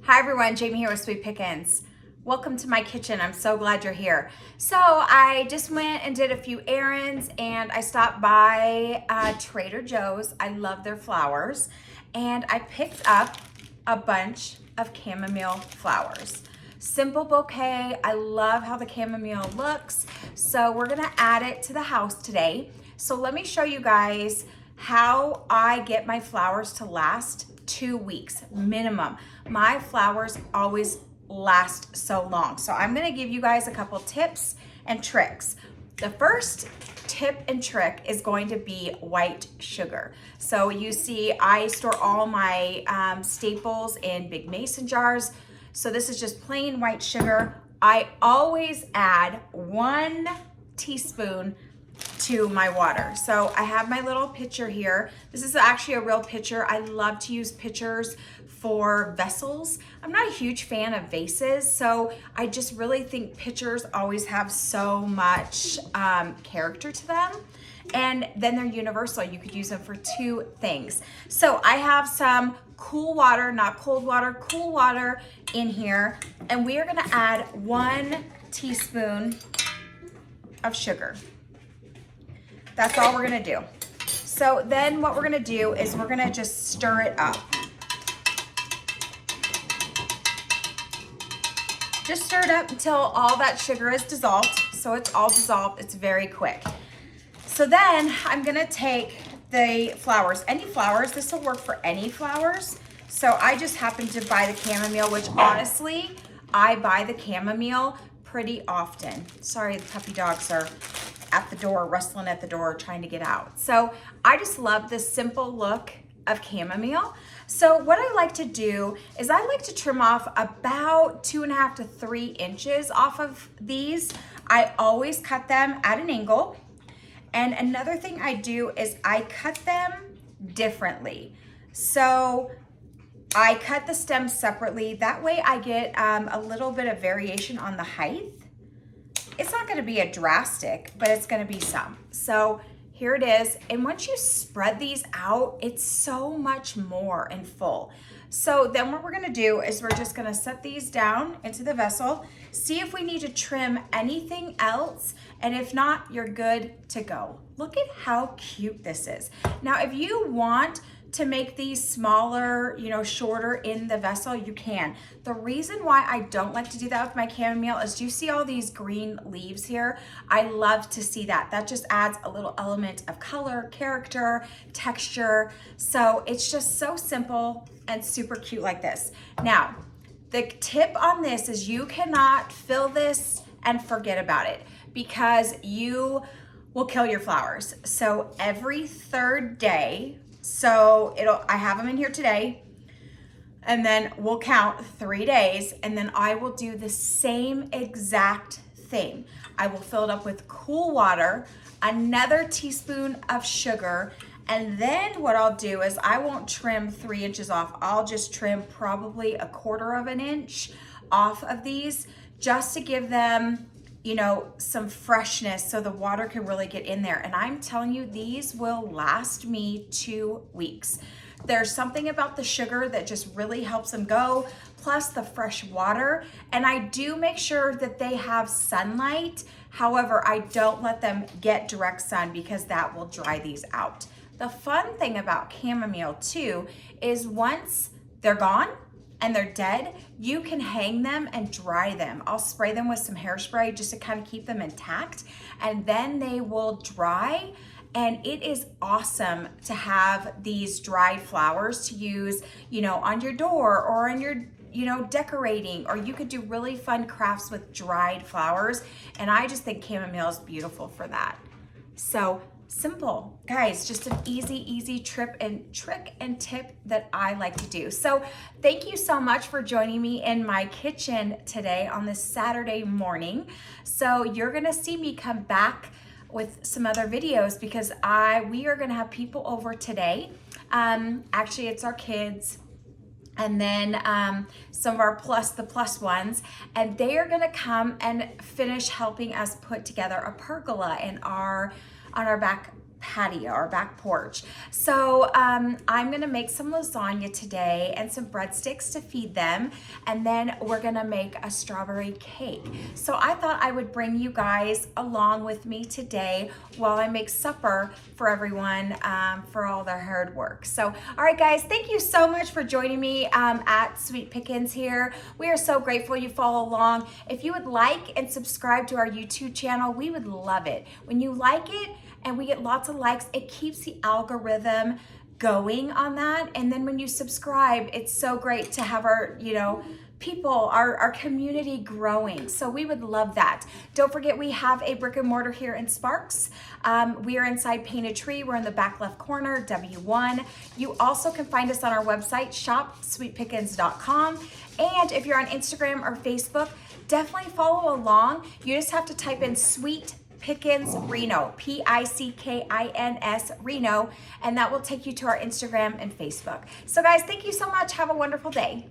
Hi everyone, Jamie here with Sweet Pickins. Welcome to my kitchen. I'm so glad you're here. So I just went and did a few errands and I stopped by Trader Joe's. I love their flowers. And I picked up a bunch of chamomile flowers. Simple bouquet. I love how the chamomile looks. So we're gonna add it to the house today. So let me show you guys how I get my flowers to last 2 weeks minimum. My flowers always last so long. So I'm gonna give you guys a couple tips and tricks. The first tip and trick is going to be white sugar. So you see I store all my staples in big mason jars. So this is just plain white sugar. I always add 1 teaspoon to my water. So I have my little pitcher here. This is actually a real pitcher. I love to use pitchers for vessels. I'm not a huge fan of vases, so I just really think pitchers always have so much character to them. And then they're universal. You could use them for 2 things. So I have some cool water, not cold water, cool water in here. And we are gonna add 1 teaspoon of sugar. That's all we're gonna do. So then what we're gonna do is we're gonna just stir it up. Just stir it up until all that sugar is dissolved. So it's all dissolved, it's very quick. So then I'm gonna take the flowers, any flowers, this will work for any flowers. So I just happened to buy the chamomile, which honestly, I buy the chamomile pretty often. Sorry, the puppy dogs are at the door, rustling at the door, trying to get out. So I just love this simple look of chamomile. So what I like to do is I like to trim off about 2.5 to 3 inches off of these. I always cut them at an angle. And another thing I do is I cut them differently. So I cut the stems separately. That way I get a little bit of variation on the height. It's not gonna be a drastic, but it's gonna be some. So here it is. And once you spread these out, it's so much more and full. So then what we're gonna do is we're just gonna set these down into the vessel, see if we need to trim anything else, and if not, you're good to go. Look at how cute this is. Now, if you want to make these smaller, shorter in the vessel, you can. The reason why I don't like to do that with my chamomile is, do you see all these green leaves here? I love to see that. That just adds a little element of color, character, texture. So it's just so simple and super cute like this. Now, the tip on this is you cannot fill this and forget about it, because you will kill your flowers. So every 3rd day, I have them in here today, and then we'll count 3 days, and then I will do the same exact thing. I will fill it up with cool water, another teaspoon of sugar, and then what I'll do is I won't trim 3 inches off. I'll just trim probably 1/4 of an inch off of these, just to give them some freshness so the water can really get in there. And I'm telling you, these will last me 2 weeks. There's something about the sugar that just really helps them go, plus the fresh water. And I do make sure that they have sunlight. However, I don't let them get direct sun, because that will dry these out. The fun thing about chamomile too is once they're gone and they're dead, you can hang them and dry them. I'll spray them with some hairspray just to kind of keep them intact, and then they will dry. And it is awesome to have these dried flowers to use, on your door or on your, decorating, or you could do really fun crafts with dried flowers. And I just think chamomile is beautiful for that. So simple, guys, just an easy trick and tip that I like to do. So thank you so much for joining me in my kitchen today on this Saturday morning. So you're gonna see me come back with some other videos, because we are gonna have people over today. Actually, it's our kids, and then some of our the plus ones, and they are gonna come and finish helping us put together a pergola on our back patio, our back porch. So I'm gonna make some lasagna today and some breadsticks to feed them, and then we're gonna make a strawberry cake. So I thought I would bring you guys along with me today while I make supper for everyone for all their hard work. So, all right guys, thank you so much for joining me at Sweet Pickins here. We are so grateful you follow along. If you would like and subscribe to our YouTube channel, we would love it. When you like it, and we get lots of likes, it keeps the algorithm going on that. And then when you subscribe, it's so great to have our, people, our community growing. So we would love that. Don't forget, we have a brick and mortar here in Sparks. We are inside Painted Tree. We're in the back left corner, W1. You also can find us on our website, shopsweetpickins.com. And if you're on Instagram or Facebook, definitely follow along. You just have to type in Sweet Pickins Reno, Pickins Reno, and that will take you to our Instagram and Facebook. So guys, thank you so much. Have a wonderful day.